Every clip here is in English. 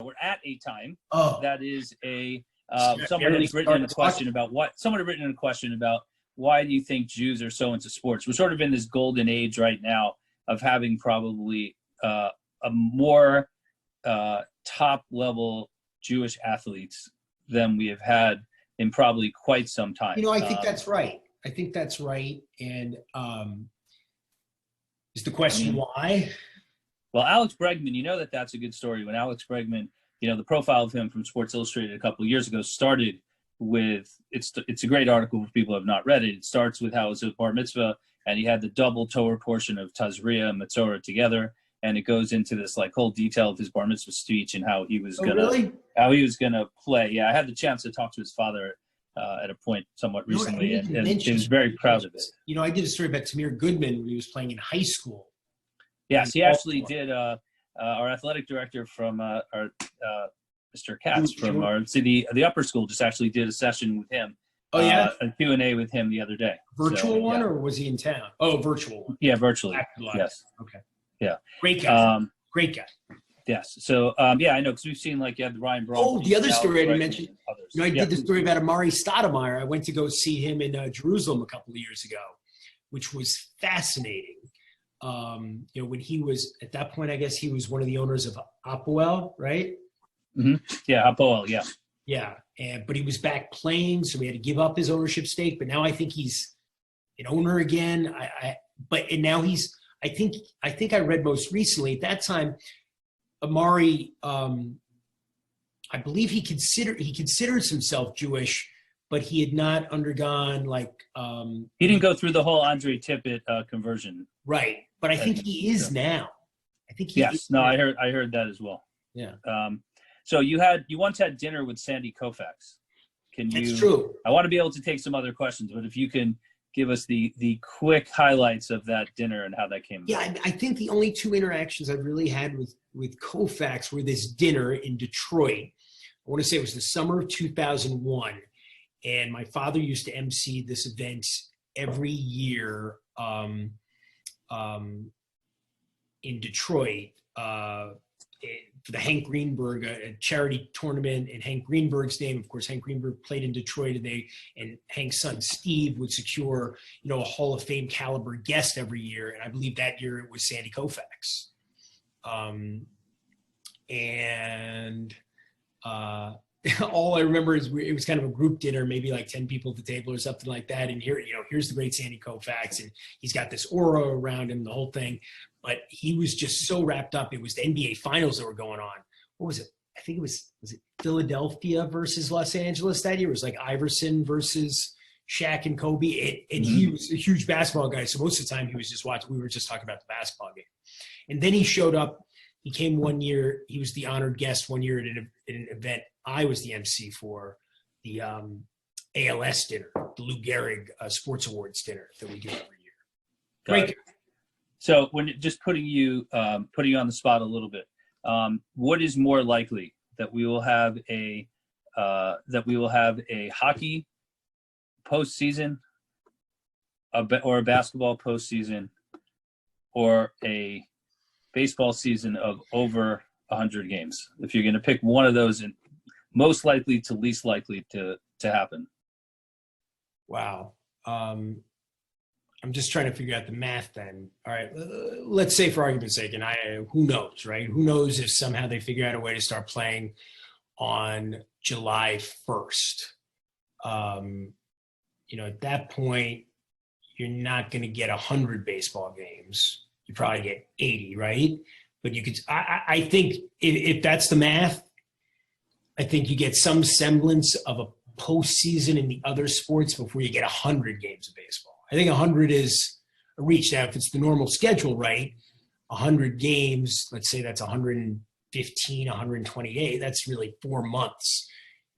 we're at a time that is someone had written in a question about why do you think Jews are so into sports? We're sort of in this golden age right now of having probably a more top level Jewish athletes than we have had in probably quite some time. I think that's right. And is the question why? Well, Alex Bregman, that's a good story. When Alex Bregman, the profile of him from Sports Illustrated a couple of years ago started with, it's a great article for people who have not read it. It starts with how it was a bar mitzvah, and he had the double Torah portion of Tazria and Metzora together, and it goes into this whole detail of his bar mitzvah speech and how he was gonna play. Yeah, I had the chance to talk to his father at a point somewhat recently, and he was very proud of it. I did a story about Tamir Goodman when he was playing in high school. Yes, he actually did. Our athletic director from Mr. Katz from our city, the upper school, just actually did a session with him. Oh, yeah? A Q&A with him the other day. Virtual one, or was he in town? Oh, virtual one. Yeah, virtually. Yes. Okay. Yeah. Great guy. Great guy. Yes. So, I know, because we've seen, you had Ryan Braun. Oh, the other story I didn't mention. I did the story about Amari Stoudemire. I went to go see him in Jerusalem a couple of years ago, which was fascinating. When he was, at that point, I guess he was one of the owners of Apoel, right? Mm-hmm. Yeah, Apoel, yeah. Yeah, but he was back playing, so he had to give up his ownership stake. But now I think he's an owner again. Now he's. I think I read most recently at that time, Amari. I believe he considers himself Jewish, but he had not undergone he didn't go through the whole Andre Tippett conversion. Right, but I think he is now. I think he is. No, I heard that as well. Yeah. So you once had dinner with Sandy Koufax. That's true. I want to be able to take some other questions, but if you can give us the quick highlights of that dinner and how that came about. Yeah, I think the only two interactions I've really had with Koufax were this dinner in Detroit. I want to say it was the summer of 2001, and my father used to MC this event every year in Detroit for the Hank Greenberg, a charity tournament in Hank Greenberg's name. Of course, Hank Greenberg played in Detroit, and Hank's son Steve would secure, a Hall of Fame caliber guest every year. And I believe that year it was Sandy Koufax. All I remember is it was kind of a group dinner, maybe 10 people at the table or something like that. And here's the great Sandy Koufax, and he's got this aura around him, the whole thing. But he was just so wrapped up. It was the NBA Finals that were going on. What was it? I think was it Philadelphia versus Los Angeles that year? It was Iverson versus Shaq and Kobe. And he was a huge basketball guy. So most of the time he was just watching. We were just talking about the basketball game. And then he showed up. He came one year. He was the honored guest one year at an event I was the MC for, the ALS dinner, the Lou Gehrig Sports Awards dinner that we do every year. Great. So when just putting you on the spot a little bit, what is more likely, that we will have a hockey postseason, or a basketball postseason, or a baseball season of over 100 games? If you're going to pick one of those, and most likely to least likely to happen. Wow. I'm just trying to figure out the math then. All right. Let's say, for argument's sake, and who knows, right? Who knows if somehow they figure out a way to start playing on July 1st. At that point, you're not going to get 100 baseball games. You probably get 80, right? But you could, I think if that's the math, I think you get some semblance of a postseason in the other sports before you get 100 games of baseball. I think 100 is a reach. Now, if it's the normal schedule, right, 100 games, let's say that's 115, 128, that's really 4 months.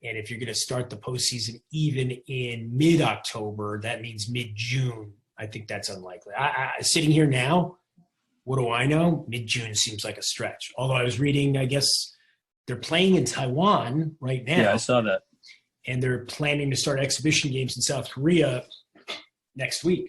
And if you're going to start the postseason even in mid-October, that means mid-June. I think that's unlikely. Sitting here now, what do I know? Mid-June seems like a stretch. Although I was reading, I guess they're playing in Taiwan right now. Yeah, I saw that. And they're planning to start exhibition games in South Korea next week.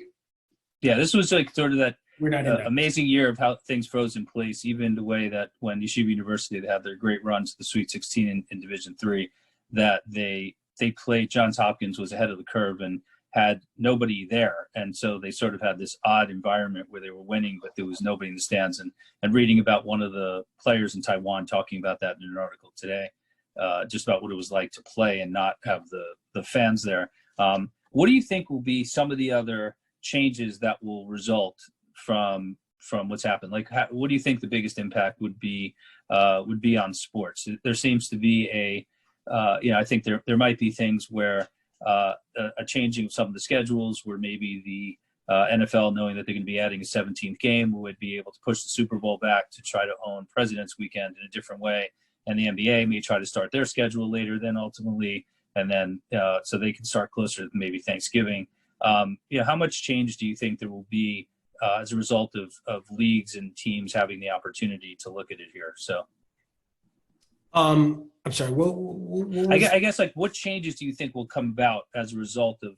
Yeah, this was sort of that We're not in that. Amazing year of how things froze in place, even the way that when Yeshiva University, they had their great run to the Sweet 16 in Division III, that they played, Johns Hopkins was ahead of the curve and had nobody there. And so they sort of had this odd environment where they were winning, but there was nobody in the stands. And reading about one of the players in Taiwan talking about that in an article today, just about what it was like to play and not have the fans there. What do you think will be some of the other changes that will result from what's happened? Like, what do you think the biggest impact would be on sports? There seems to be I think there might be things where a changing of some of the schedules, where maybe the NFL, knowing that they're going to be adding a 17th game, would be able to push the Super Bowl back to try to own President's Weekend in a different way. And the NBA may try to start their schedule later than ultimately, and then so they can start closer to maybe Thanksgiving. How much change do you think there will be as a result of leagues and teams having the opportunity to look at it here? So, I'm sorry. What I guess like what changes do you think will come about as a result of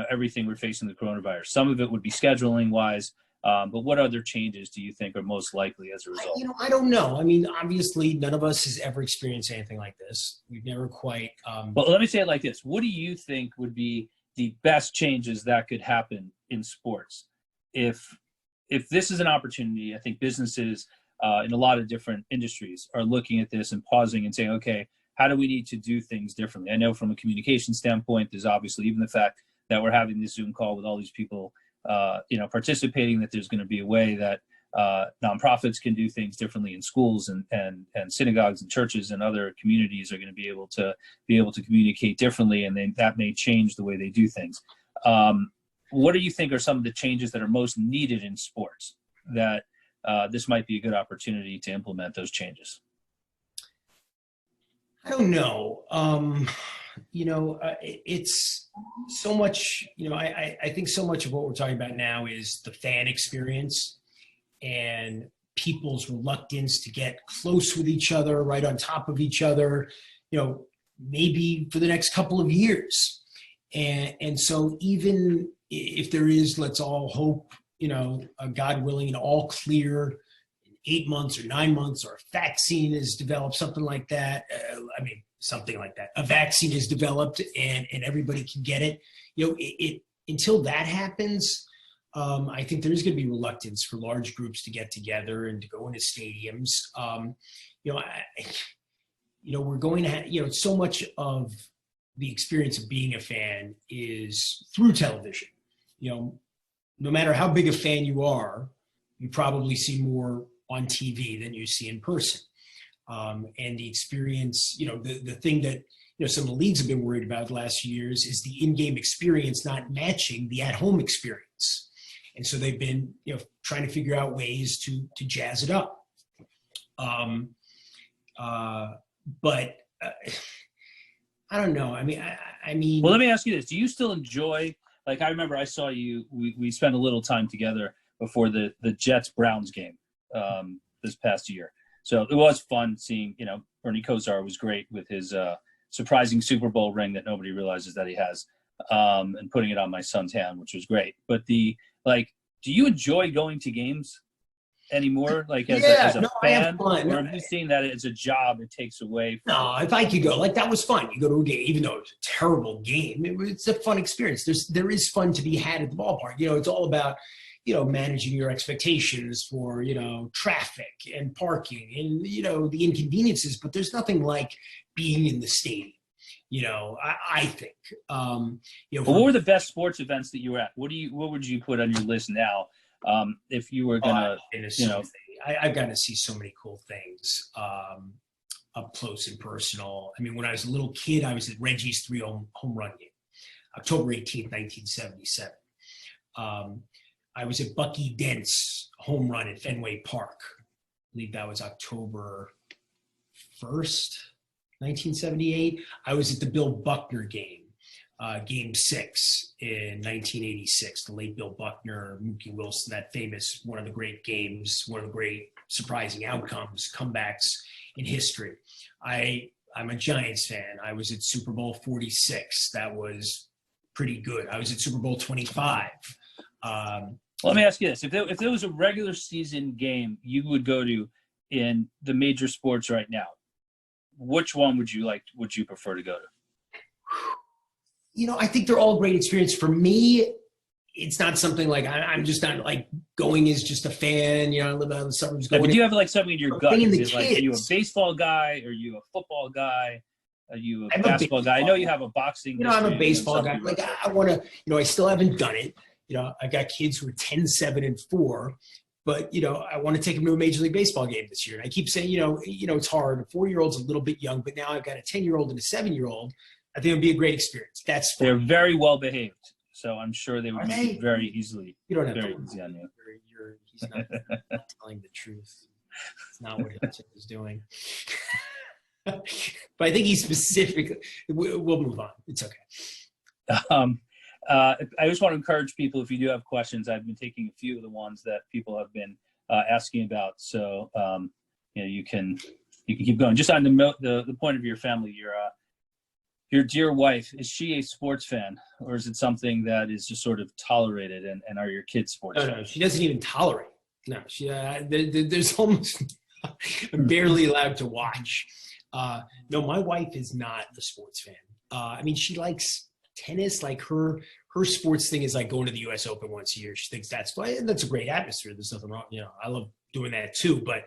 everything we're facing with the coronavirus? Some of it would be scheduling wise, but what other changes do you think are most likely as a result? I don't know. I mean, obviously, none of us has ever experienced anything like this. We've never quite. Well, let me say it like this: what do you think would be the best changes that could happen in sports if this is an opportunity? I think businesses in a lot of different industries are looking at this and pausing and saying, okay, how do we need to do things differently? I know from a communication standpoint, there's obviously even the fact that we're having this Zoom call with all these people, participating, that there's going to be a way that nonprofits can do things differently in schools, and synagogues and churches and other communities are going to be able to communicate differently, and then that may change the way they do things. What do you think are some of the changes that are most needed in sports that this might be a good opportunity to implement those changes? I don't know. It's so much, I think so much of what we're talking about now is the fan experience and people's reluctance to get close with each other, right on top of each other, maybe for the next couple of years. And so even if there is, let's all hope, God willing, an all clear 8 months or 9 months, or a vaccine is developed, something like that. Something like that. A vaccine is developed and everybody can get it. Until that happens, I think there is going to be reluctance for large groups to get together and to go into stadiums. We're going to have, so much of the experience of being a fan is through television. No matter how big a fan you are, you probably see more on TV than you see in person. And the experience, the thing that, some of the leagues have been worried about the last few years is the in-game experience not matching the at-home experience. And so they've been, trying to figure out ways to jazz it up. But I don't know. I mean. Well, let me ask you this. Do you still enjoy, like, I remember I saw you, we spent a little time together before the Jets-Browns game this past year. So it was fun seeing, Bernie Kosar was great with his surprising Super Bowl ring that nobody realizes that he has, and putting it on my son's hand, which was great. But do you enjoy going to games anymore? Like as a fan, or have you seen that as a job it takes away from? No, if I could go, that was fun. You go to a game, even though it's a terrible game, it's a fun experience. There is fun to be had at the ballpark. It's all about, managing your expectations for, traffic and parking and, the inconveniences, but there's nothing like being in the stadium, I think. What were the best sports events that you were at? What would you put on your list now? If you were gonna, I've gotten to see so many cool things up close and personal. I mean, when I was a little kid, I was at Reggie's 3 home run game, October 18th, 1977. I was at Bucky Dent's home run at Fenway Park. I believe that was October 1st, 1978. I was at the Bill Buckner game, Game 6 in 1986. The late Bill Buckner, Mookie Wilson, that famous, one of the great games, one of the great surprising outcomes, comebacks in history. I'm a Giants fan. I was at Super Bowl 46. That was pretty good. I was at Super Bowl 25. Well, let me ask you this: if there was a regular season game you would go to in the major sports right now, which one would you like? Would you prefer to go to? I think they're all great experience. For me, it's not something like I'm just not like going as just a fan. I live out in the suburbs. But do you have like something in your gut? Is it like, are you a kids. baseball guy? Are you a football guy? Are you a basketball guy? I know you have a boxing. I'm a baseball guy. Like I want to. I still haven't done it. I got kids who are 10, 7, and 4. But, I want to take them to a Major League Baseball game this year. And I keep saying, it's hard. A 4-year-old's a little bit young, but now I've got a 10-year-old and a 7-year-old. I think it would be a great experience. That's fun. They're very well behaved. So I'm sure they would be very easily. You don't have very to. Easy on you. He's not telling the truth. It's not what Hiltzik is doing. But I think he specifically – we'll move on. It's okay. I just want to encourage people, if you do have questions, I've been taking a few of the ones that people have been asking about. So, you can keep going. Just on the point of your family, your dear wife, is she a sports fan, or is it something that is just sort of tolerated, and are your kids sports fans? No, she doesn't even tolerate. No, she there's almost I'm barely allowed to watch. No, my wife is not a sports fan. She likes tennis. Like her sports thing is like going to the U.S. Open once a year. She thinks that's fun. And that's a great atmosphere. There's nothing wrong. I love doing that too. But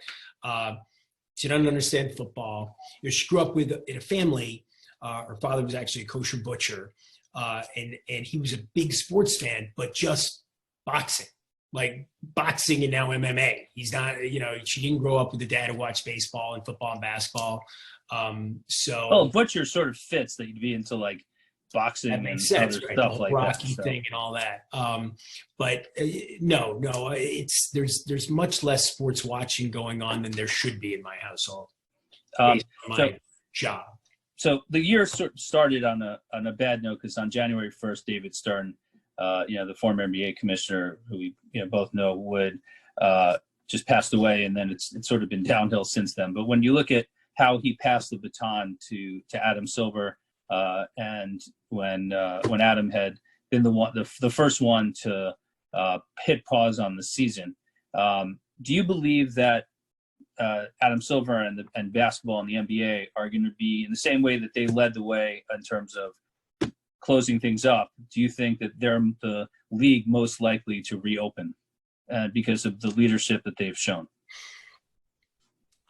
she doesn't understand football. She grew up in a family. Her father was actually a kosher butcher, and he was a big sports fan, but just boxing, like boxing and now MMA. He's not. She didn't grow up with a dad who watched baseball and football and basketball. Butcher sort of fits that you'd be into like boxing and other stuff like Rocky that. Thing and all that. But no, there's much less sports watching going on than there should be in my household. Based on my job. So the year started on a bad note, because on January 1st, David Stern, the former NBA commissioner, who we both know, would just passed away, and then it's sort of been downhill since then. But when you look at how he passed the baton to Adam Silver, and when Adam had been the first one to hit pause on the season, do you believe that Adam Silver and basketball and the NBA are going to be in the same way that they led the way in terms of closing things up? Do you think that they're the league most likely to reopen because of the leadership that they've shown?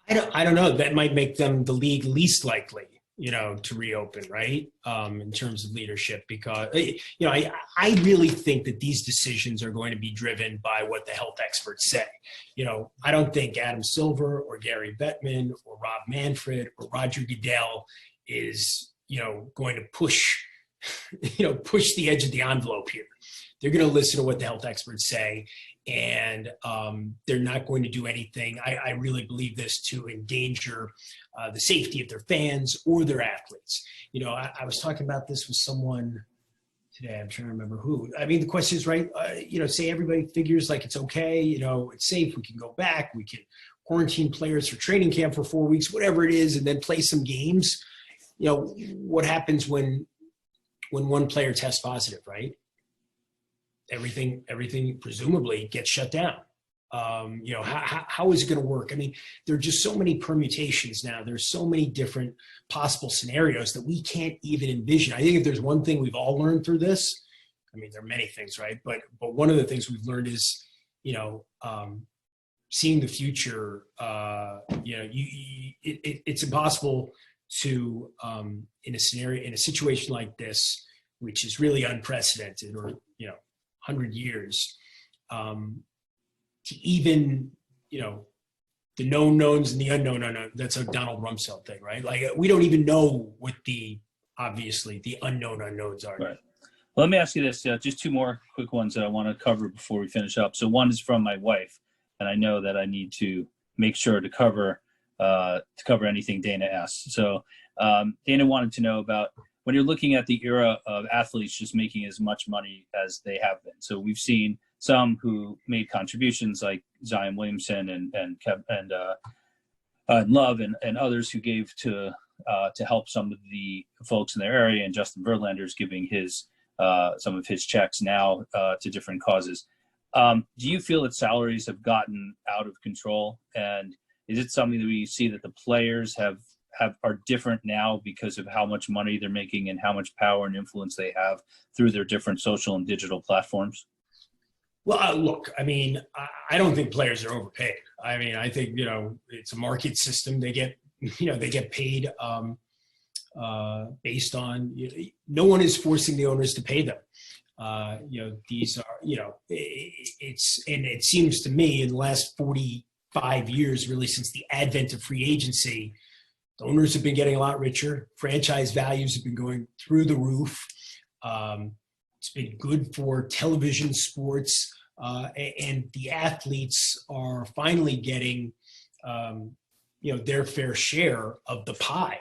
I don't know. That might make them the league least likely, to reopen, right? In terms of leadership, because, I really think that these decisions are going to be driven by what the health experts say. I don't think Adam Silver or Gary Bettman or Rob Manfred or Roger Goodell is, going to push the edge of the envelope here. They're going to listen to what the health experts say, and they're not going to do anything, I really believe this, to endanger the safety of their fans or their athletes. I was talking about this with someone today. I'm trying to remember who. The question is, right, say everybody figures like it's okay, it's safe, we can go back, we can quarantine players for training camp for 4 weeks, whatever it is, and then play some games. What happens when one player tests positive, right? Everything presumably gets shut down. How is it going to work? There are just so many permutations now. There's so many different possible scenarios that we can't even envision. I think if there's one thing we've all learned through this, there are many things, right? But one of the things we've learned is, seeing the future. It's impossible to, in a situation like this, which is really unprecedented, or 100 years, to even, the known knowns and the unknown unknown. That's a Donald Rumsfeld thing, right? Like, we don't even know what the unknown unknowns are. Right. Well, let me ask you this. Just two more quick ones that I want to cover before we finish up. So one is from my wife, and I know that I need to make sure to cover anything Dana asks. So Dana wanted to know about, when you're looking at the era of athletes just making as much money as they have been. So we've seen some who made contributions, like Zion Williamson and Love and others who gave to help some of the folks in their area, and Justin Verlander's giving some of his checks now to different causes. Do you feel that salaries have gotten out of control? And is it something that we see that the players are different now because of how much money they're making and how much power and influence they have through their different social and digital platforms? Well, look, I mean, I don't think players are overpaid. I mean, I think, it's a market system. They get paid based on, no one is forcing the owners to pay them. These are, and it seems to me in the last 45 years, really since the advent of free agency, the owners have been getting a lot richer. Franchise values have been going through the roof. It's been good for television sports, and the athletes are finally getting, their fair share of the pie.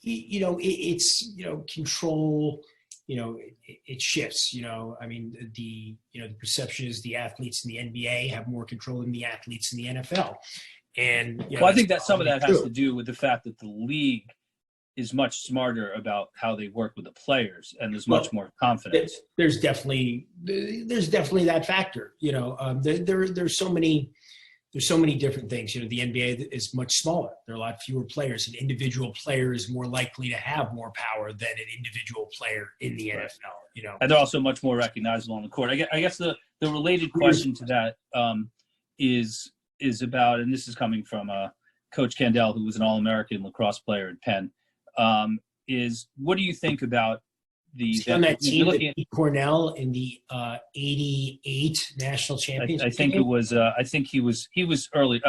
It's control. It shifts. I mean, the perception is the athletes in the NBA have more control than the athletes in the NFL. And I think that some of that has to do with the fact that the league is much smarter about how they work with the players, and there's much more confidence. There's definitely that factor. There's so many different things. The NBA is much smaller. There are a lot fewer players. An individual player is more likely to have more power than an individual player in the NFL. And they're also much more recognizable on the court. I guess the related question to that is about, and this is coming from Coach Candell, who was an All-American lacrosse player at Penn. Is what do you think about on that team that beat Cornell in the '88 national championship? I think it was. I think he was early.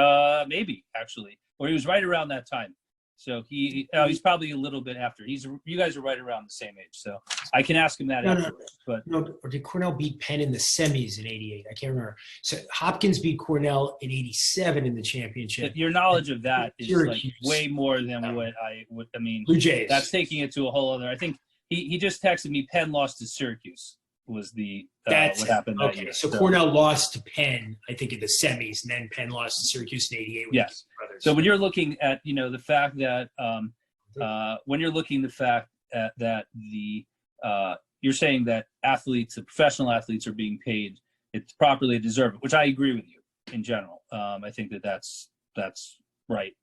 Maybe actually, or he was right around that time. So he's probably a little bit after. You guys are right around the same age, so I can ask him that afterwards. But or did Cornell beat Penn in the semis in '88? I can't remember. So Hopkins beat Cornell in '87 in the championship. Your knowledge of that is like way more than what I would. I mean, Blue Jays. That's taking it to a whole other. I think he just texted me. Penn lost to Syracuse. Was what happened that year. So Cornell lost to Penn, I think, in the semis, and then Penn lost to Syracuse in '88. Yes. So when you're looking at the fact that you're saying that the professional athletes are being paid, it's properly deserved, which I agree with you in general. I think that's right,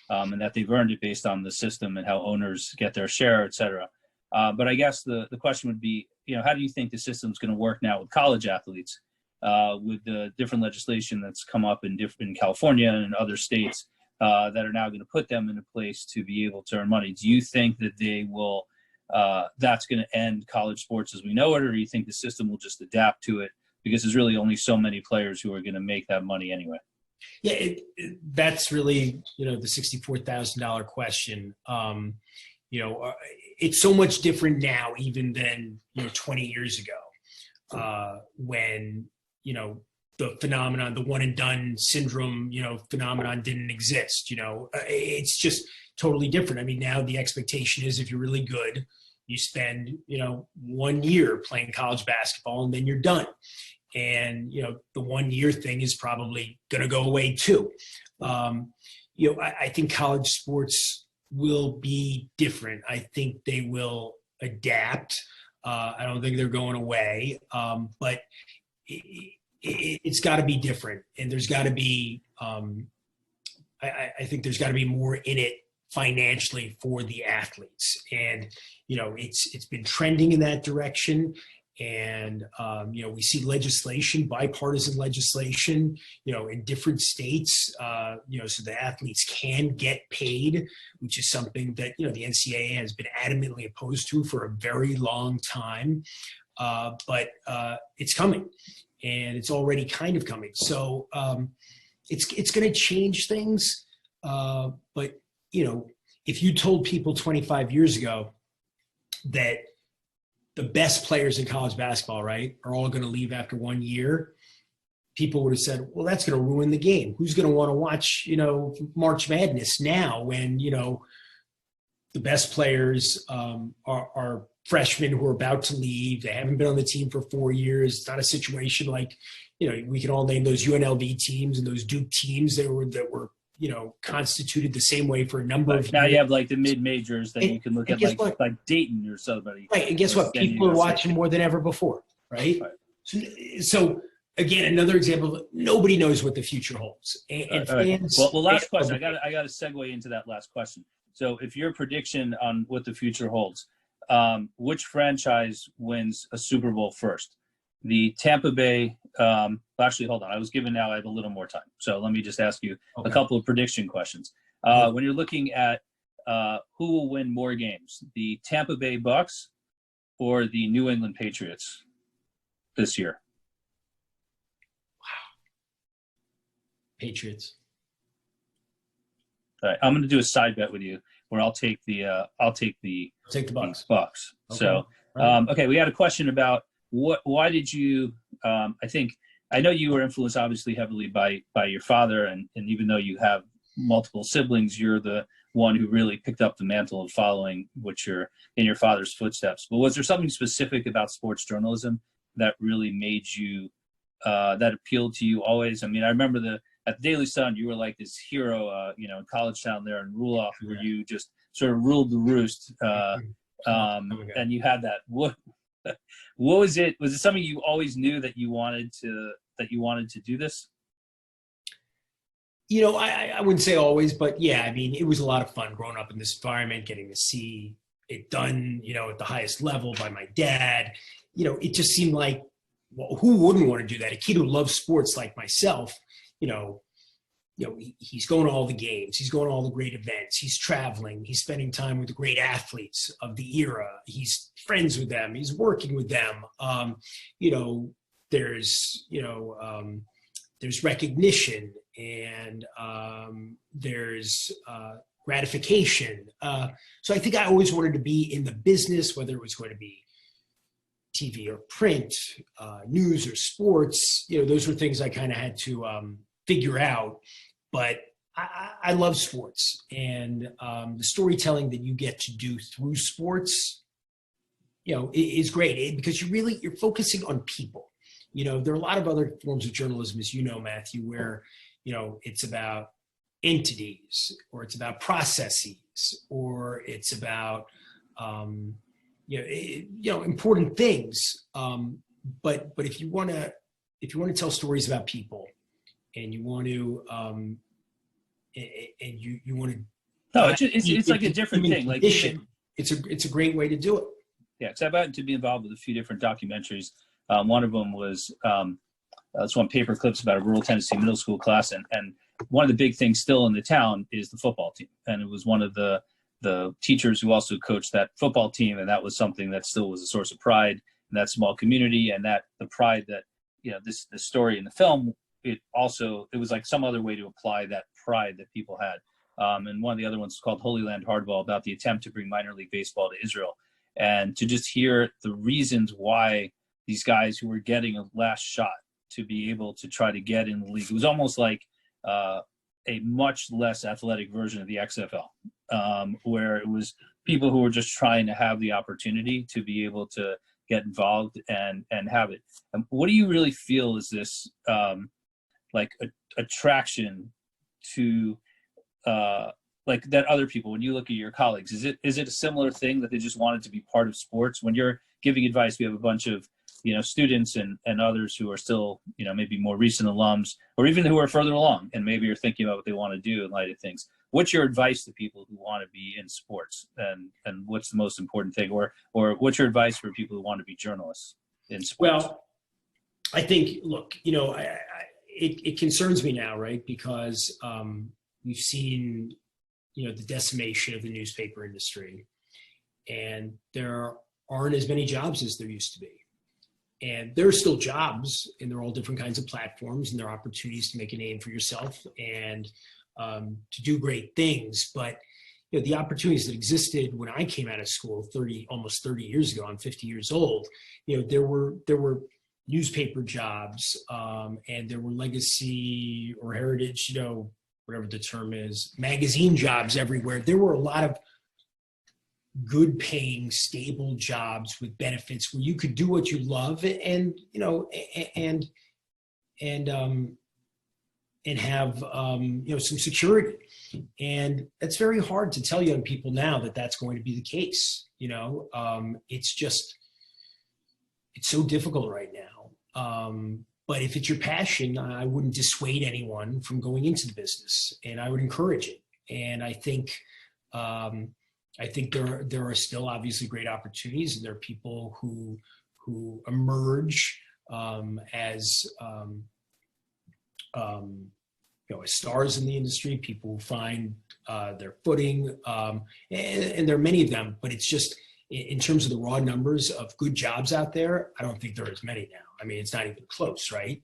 and that they've earned it based on the system and how owners get their share, et cetera. But I guess the question would be, how do you think the system's going to work now with college athletes, with the different legislation that's come up in California and other states that are now going to put them in a place to be able to earn money? Do you think that they will, that's going to end college sports as we know it, or do you think the system will just adapt to it because there's really only so many players who are going to make that money anyway? Yeah, that's really, the $64,000 question. It's so much different now even than 20 years ago, when the phenomenon, the one and done syndrome phenomenon didn't exist. It's just totally different. I mean, now the expectation is if you're really good, you spend 1 year playing college basketball and then you're done. And the 1 year thing is probably going to go away too. I think college sports will be different. I think they will adapt. I don't think they're going away, but it's got to be different. And there's got to be, I think there's got to be more in it financially for the athletes. And, it's been trending in that direction. And, we see legislation, bipartisan legislation, in different states, so the athletes can get paid, which is something that, the NCAA has been adamantly opposed to for a very long time. But it's coming, and it's already kind of coming. So it's going to change things. But, if you told people 25 years ago that the best players in college basketball, right, are all going to leave after 1 year, people would have said, well, that's going to ruin the game. Who's going to want to watch, March Madness now when, the best players are freshmen who are about to leave. They haven't been on the team for 4 years. It's not a situation like, we can all name those UNLV teams and those Duke teams that were constituted the same way for a number of years. Now you have like the mid-majors that you can look at like Dayton or somebody. Right, and guess what? People are watching more than ever before, right? So again, another example of nobody knows what the future holds. And fans, well, last question. I got to segue into that last question. So if your prediction on what the future holds, which franchise wins a Super Bowl first? The Tampa Bay, actually, hold on. I have a little more time. So let me just ask you a couple of prediction questions. When you're looking at who will win more games, the Tampa Bay Bucks or the New England Patriots this year? Wow. Patriots. All right, I'm going to do a side bet with you where I'll take the Bucks. Bucks. Okay. So, okay, we had a question about why did you? I know you were influenced obviously heavily by your father, and even though you have multiple siblings, you're the one who really picked up the mantle of following in your father's footsteps. But was there something specific about sports journalism that really made you that appealed to you always? I mean, I remember at the Daily Sun, you were like this hero, in College Town there in Ruloff, where you just sort of ruled the roost. And you had that. What was it? Was it something you always knew that you wanted to do this? I wouldn't say always, but yeah, I mean, it was a lot of fun growing up in this environment, getting to see it done, at the highest level by my dad. It just seemed like, well, who wouldn't want to do that? A kid who loves sports like myself, he's going to all the games. He's going to all the great events. He's traveling. He's spending time with the great athletes of the era. He's friends with them. He's working with them. There's recognition and there's gratification. So I think I always wanted to be in the business, whether it was going to be TV or print, news or sports. Those were things I kind of had to figure out. But I love sports, and the storytelling that you get to do through sports, is great because you're focusing on people. There are a lot of other forms of journalism, as you know, Matthew, where, it's about entities or it's about processes or it's about, important things. But if you want to tell stories about people and you want to, you want to, no, it's like a different thing. Like it's a great way to do it. Yeah, because I've gotten to be involved with a few different documentaries. One of them was this one, Paper Clips, about a rural Tennessee middle school class, and one of the big things still in the town is the football team, and it was one of the teachers who also coached that football team, and that was something that still was a source of pride in that small community, and that the pride that this story in the film, it was like some other way to apply that pride that people had. And one of the other ones is called Holy Land Hardball, about the attempt to bring minor league baseball to Israel, and to just hear the reasons why these guys who were getting a last shot to be able to try to get in the league. It was almost like a much less athletic version of the XFL, where it was people who were just trying to have the opportunity to be able to get involved and have it. What do you really feel is this attraction to like that other people, when you look at your colleagues, is it a similar thing that they just wanted to be part of sports? When you're giving advice, we have a bunch of students and others who are still, maybe more recent alums, or even who are further along and maybe are thinking about what they want to do in light of things. What's your advice to people who want to be in sports, and what's the most important thing, or what's your advice for people who want to be journalists in sports? Well, I think, look, it concerns me now, right? Because we've seen, the decimation of the newspaper industry, and there aren't as many jobs as there used to be. And there are still jobs, and there are all different kinds of platforms, and there are opportunities to make a name for yourself and to do great things. But the opportunities that existed when I came out of school almost 30 years ago, I'm 50 years old, there were newspaper jobs, and there were legacy or heritage, whatever the term is, magazine jobs everywhere. There were a lot of good paying, stable jobs with benefits where you could do what you love and have, some security. And that's very hard to tell young people now that that's going to be the case. It's so difficult right now. But if it's your passion, I wouldn't dissuade anyone from going into the business, and I would encourage it. And I think there are still obviously great opportunities, and there are people who emerge as as stars in the industry. People who find their footing, and there are many of them. But it's just in terms of the raw numbers of good jobs out there, I don't think there are as many now. I mean, it's not even close, right?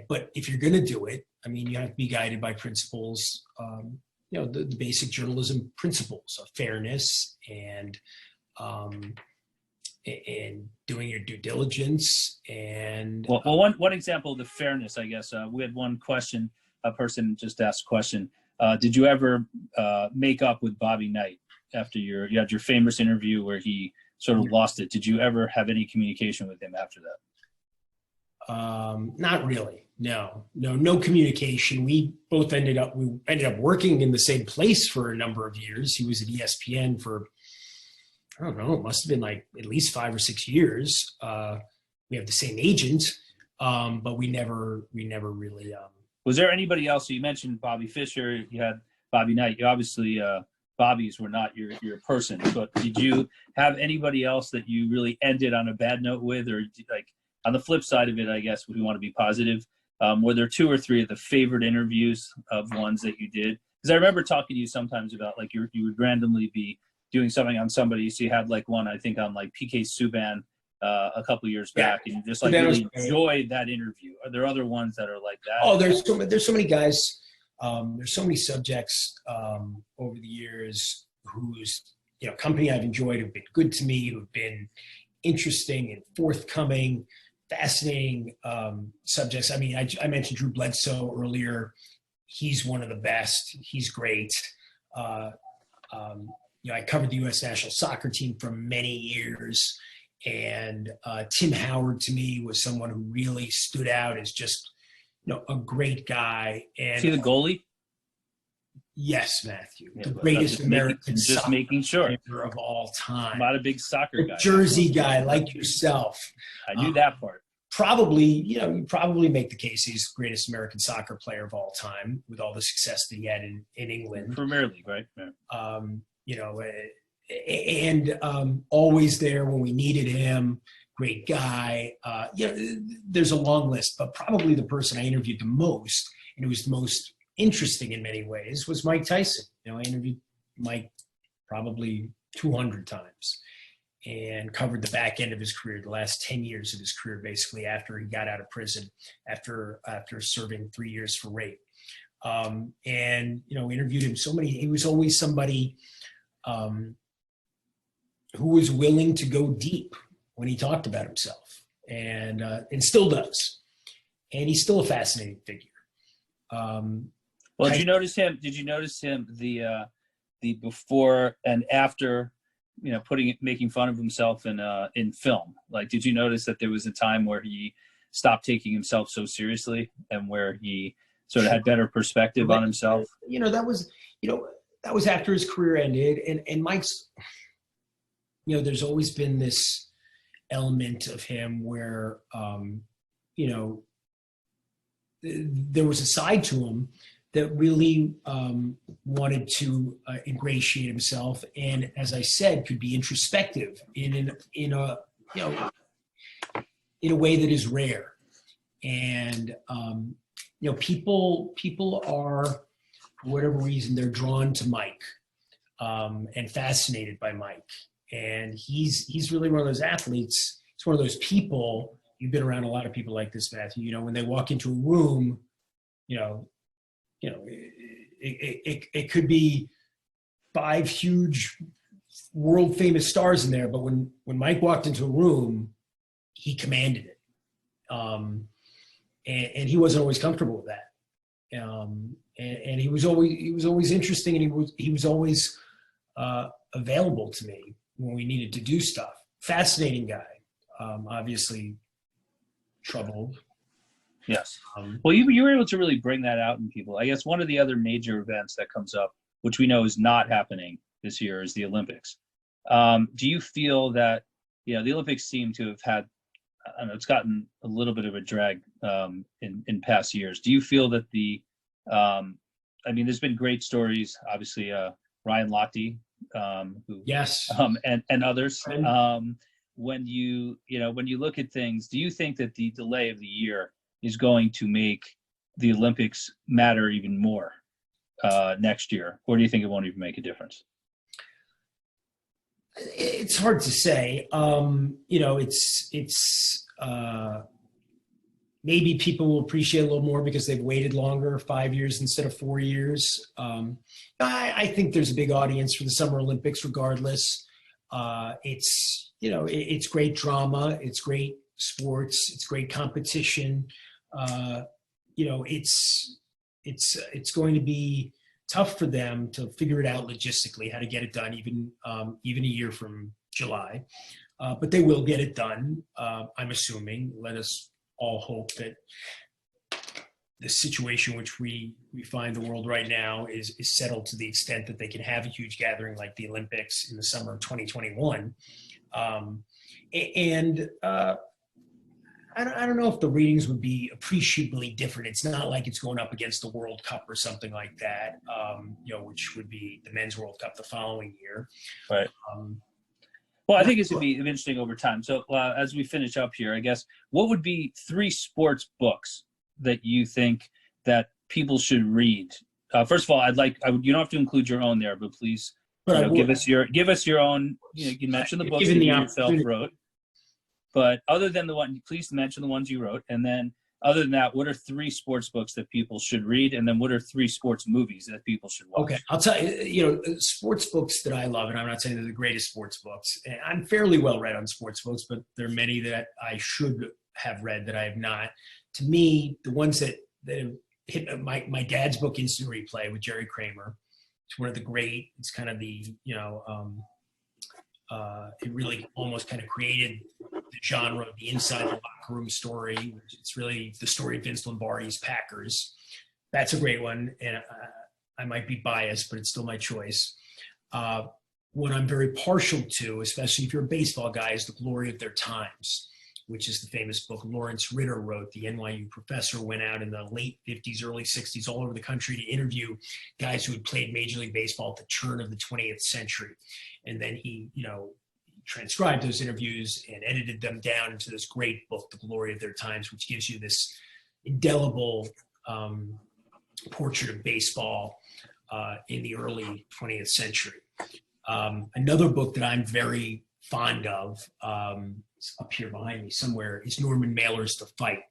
But if you're going to do it, I mean, you have to be guided by principles. The basic journalism principles of fairness and doing your due diligence. And one example of the fairness, I guess, we had one question. A person just asked a question. Did you ever make up with Bobby Knight after you had your famous interview where he sort of lost it? Did you ever have any communication with him after that? Not really. No communication. We ended up working in the same place for a number of years. He was at ESPN for, I don't know, it must have been like at least 5 or 6 years. We have the same agent, but we never really. Was there anybody else? So you mentioned Bobby Fischer. You had Bobby Knight. You obviously Bobbies were not your person, but did you have anybody else that you really ended on a bad note with, or like on the flip side of it, I guess, we want to be positive. Were there 2 or 3 of the favorite interviews of ones that you did? Because I remember talking to you sometimes about like you would randomly be doing something on somebody. So you had like one, I think, on like PK Subban a couple of years back, and you just like really enjoyed that interview. Are there other ones that are like that? Oh, there's so many guys. There's so many subjects over the years whose company I've enjoyed, who've been good to me, who've been interesting and forthcoming, fascinating subjects. I mean, I mentioned Drew Bledsoe earlier. He's one of the best. He's great. I covered the U.S. national soccer team for many years, and Tim Howard to me was someone who really stood out as just a great guy. And is he the goalie? Yes, Matthew, the greatest American soccer player of all time. I'm not a big soccer guy. Jersey guy like yourself. I knew that part. Probably, you probably make the case he's the greatest American soccer player of all time with all the success that he had in England. Premier League, right? Yeah. Always there when we needed him. Great guy. There's a long list, but probably the person I interviewed the most, and who was the most interesting in many ways, was Mike Tyson. I interviewed Mike probably 200 times and covered the back end of his career, the last 10 years of his career, basically after he got out of prison, after serving 3 years for rape. Interviewed him he was always somebody who was willing to go deep when he talked about himself, and still does. And he's still a fascinating figure. Did you notice him? The before and after, making fun of himself in film? Like, did you notice that there was a time where he stopped taking himself so seriously, and where he sort of had better perspective on himself? That was after his career ended, and Mike's. There's always been this element of him where, there was a side to him that really wanted to ingratiate himself, and, as I said, could be introspective in a way that is rare. And people are, for whatever reason, they're drawn to Mike and fascinated by Mike. And he's really one of those athletes. It's one of those people. You've been around a lot of people like this, Matthew. When they walk into a room, it could be 5 huge world famous stars in there, but when Mike walked into a room, he commanded it. And he wasn't always comfortable with that. And he was always interesting, and he was always available to me when we needed to do stuff. Fascinating guy. Obviously troubled. Yes. Well, you were able to really bring that out in people. I guess one of the other major events that comes up, which we know is not happening this year, is the Olympics. Do you feel that, the Olympics seem to have had, I don't know, it's gotten a little bit of a drag in past years. Do you feel that I mean, there's been great stories, obviously, Ryan Lochte, who, Yes. and others. When you look at things, do you think that the delay of the year is going to make the Olympics matter even more next year, or do you think it won't even make a difference? It's hard to say. Maybe people will appreciate a little more because they've waited longer, 5 years instead of 4 years. I think there's a big audience for the Summer Olympics regardless. It's great drama. It's great sports. It's great competition. It's going to be tough for them to figure it out logistically, how to get it done even a year from July. But they will get it done, I'm assuming. Let us all hope that the situation which we find the world right now is settled to the extent that they can have a huge gathering like the Olympics in the summer of 2021. I don't know if the ratings would be appreciably different. It's not like it's going up against the World Cup or something like that, which would be the Men's World Cup the following year. Right. Well, I think it's going to be interesting over time. So as we finish up here, I guess, what would be 3 sports books that you think that people should read? First of all, you don't have to include your own there, but please give us your own. You can mention the books that you yourself wrote. But other than please mention the ones you wrote. And then other than that, what are 3 sports books that people should read? And then what are 3 sports movies that people should watch? Okay. I'll tell you, sports books that I love, and I'm not saying they're the greatest sports books. I'm fairly well read on sports books, but there are many that I should have read that I have not. To me, the ones that have hit my dad's book, Instant Replay with Jerry Kramer. It's one of the great, it's kind of the, it really almost kind of created the genre of the inside the locker room story. It's really the story of Vince Lombardi's Packers. That's a great one, and I might be biased, but it's still my choice. What I'm very partial to, especially if you're a baseball guy, is The Glory of Their Times, which is the famous book Lawrence Ritter wrote. The NYU professor went out in the late 50s, early 60s all over the country to interview guys who had played Major League Baseball at the turn of the 20th century. And then he, transcribed those interviews and edited them down into this great book, The Glory of Their Times, which gives you this indelible portrait of baseball in the early 20th century. Another book that I'm very fond of, it's up here behind me somewhere, is Norman Mailer's The Fight,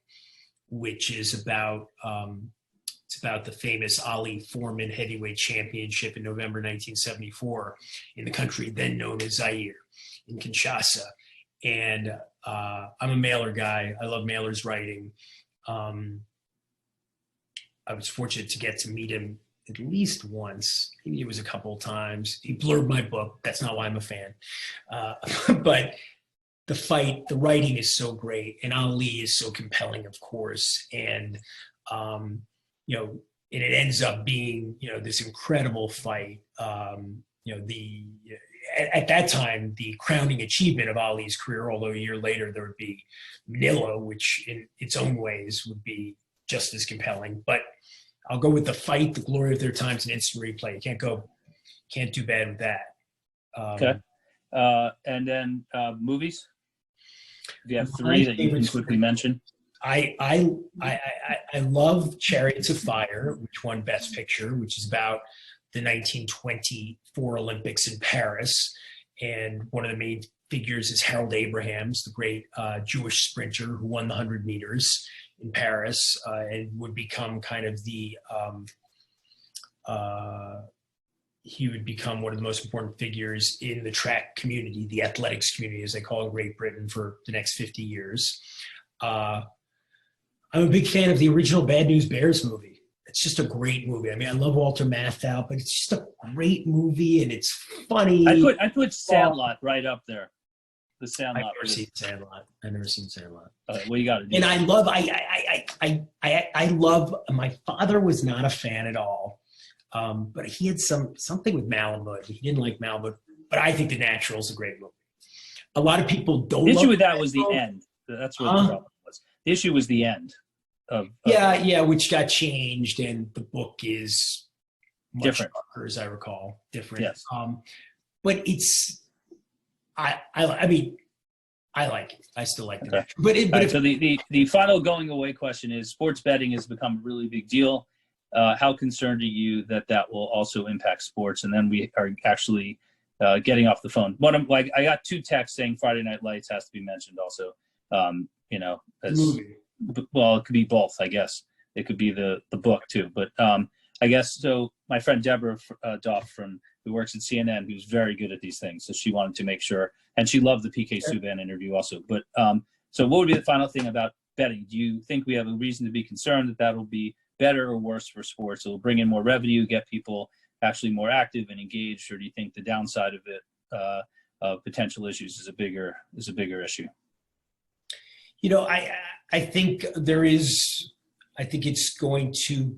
which is about the famous Ali Foreman heavyweight championship in November 1974 in the country then known as Zaire, in Kinshasa. And I'm a Mailer guy. I love Mailer's writing. I was fortunate to get to meet him at least once. Maybe it was a couple of times. He blurred my book. That's not why I'm a fan. But The Fight, the writing is so great, and Ali is so compelling, of course. And and it ends up being, this incredible fight. At that time, the crowning achievement of Ali's career, although a year later there would be Manila, which in its own ways would be just as compelling. But I'll go with The Fight, The Glory of Their Times, and Instant Replay. You can't do bad with that. Okay. And then movies? Do you have 3 that you can quickly mention? I love Chariots of Fire, which won Best Picture, which is about the 1924 Olympics in Paris. And one of the main figures is Harold Abrahams, the great Jewish sprinter who won the 100 meters in Paris and would become kind of he would become one of the most important figures in the track community, the athletics community, as they call it in Great Britain, for the next 50 years. I'm a big fan of the original Bad News Bears movie. It's just a great movie. I mean, I love Walter Matthau, but it's just a great movie, and it's funny. I put Sandlot right up there. The Sandlot. I've never seen Sandlot. Well, you got to do. And I love. My father was not a fan at all, but he had something with Malibu. He didn't like Malibu, but I think The Natural is a great movie. A lot of people don't. The issue with that was the end. That's what the problem was. The issue was the end of which got changed, and the book is much different, darker, as I recall, different. Yes. But it's, I mean, I like it. I still like the Okay. match. But So the final going away question is: sports betting has become a really big deal. How concerned are you that will also impact sports? And then we are actually getting off the phone. I got 2 texts saying Friday Night Lights has to be mentioned also. Well, it could be both, I guess. It could be the book too, but I guess so. My friend Deborah Doff who works at CNN, who's very good at these things, so she wanted to make sure, and she loved the PK Subban interview also. But so, what would be the final thing about betting? Do you think we have a reason to be concerned that will be better or worse for sports? It'll bring in more revenue, get people actually more active and engaged, or do you think the downside of it, of potential issues, is a bigger issue? I think there is. I think it's going to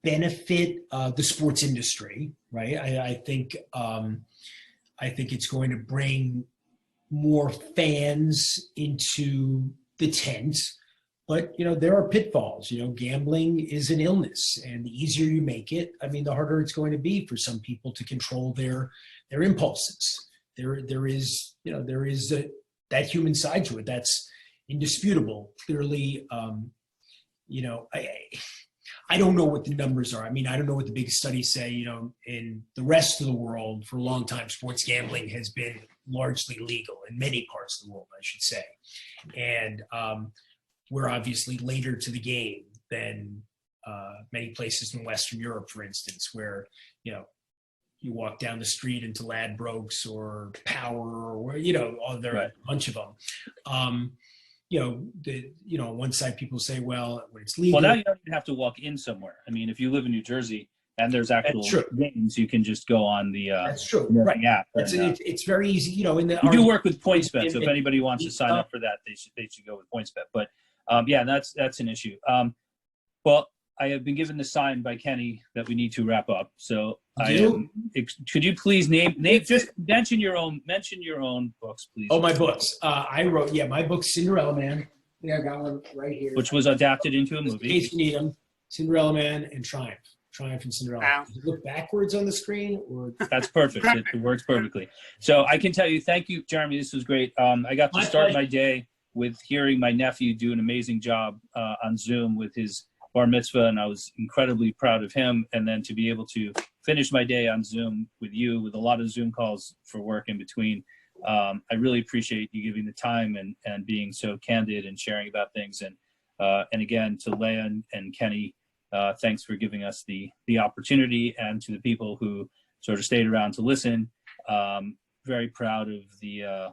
benefit the sports industry, right? I think it's going to bring more fans into the tent. But, there are pitfalls. Gambling is an illness, and the easier you make it, the harder it's going to be for some people to control their impulses. There is that human side to it. That's indisputable. Clearly, I don't know what the numbers are. I don't know what the big studies say. In the rest of the world, for a long time, sports gambling has been largely legal in many parts of the world, I should say. And we're obviously later to the game than many places in Western Europe, for instance, where, you walk down the street into Ladbrokes or Power or, there are a bunch of them. On one side, people say, well, when it's legal. Well, now you don't even have to walk in somewhere. If you live in New Jersey and there's actual games, you can just go on the that's true. Right. App. It's very easy. You do work with PointsBet, so if anybody wants to sign up for that, they should go with PointsBet. But that's an issue. Well, I have been given the sign by Kenny that we need to wrap up. So could you please just mention your own books, please? Oh, my books. I wrote, my book, Cinderella Man. I think I got one right here. Which was adapted into a movie. In case you need them. Cinderella Man and Triumph. Triumph and Cinderella. Wow. Does it look backwards on the screen? Or? That's perfect. It works perfectly. So I can tell you, thank you, Jeremy. This was great. I got to start my day with hearing my nephew do an amazing job on Zoom with his bar mitzvah, and I was incredibly proud of him. And then to be able to finish my day on Zoom with you, with a lot of Zoom calls for work in between, I really appreciate you giving the time and being so candid and sharing about things. And again, to Leah and Kenny, thanks for giving us the opportunity, and to the people who sort of stayed around to listen. Very proud of the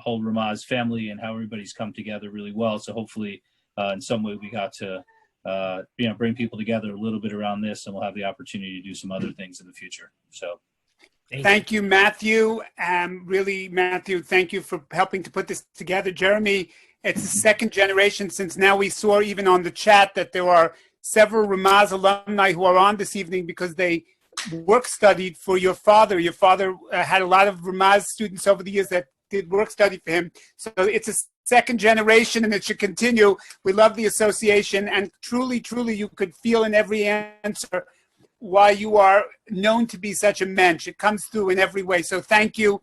whole Ramaz family and how everybody's come together really well. So hopefully, in some way, we got to bring people together a little bit around this, and we'll have the opportunity to do some other things in the future. So thank you, Matthew. Really, Matthew, thank you for helping to put this together. Jeremy, it's the second generation, since now we saw even on the chat that there are several Ramaz alumni who are on this evening because they work studied for your father. Your father had a lot of Ramaz students over the years that did work study for him. So it's a second generation, and it should continue. We love the association, and truly, you could feel in every answer why you are known to be such a mensch. It comes through in every way. So thank you.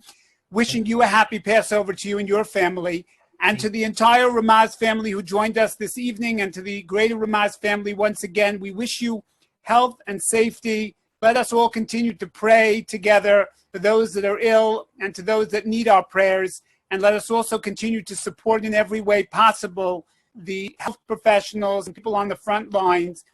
Wishing you a happy Passover to you and your family, and to the entire Ramaz family who joined us this evening, and to the greater Ramaz family once again. We wish you health and safety. Let us all continue to pray together for those that are ill and to those that need our prayers. And let us also continue to support in every way possible the health professionals and people on the front lines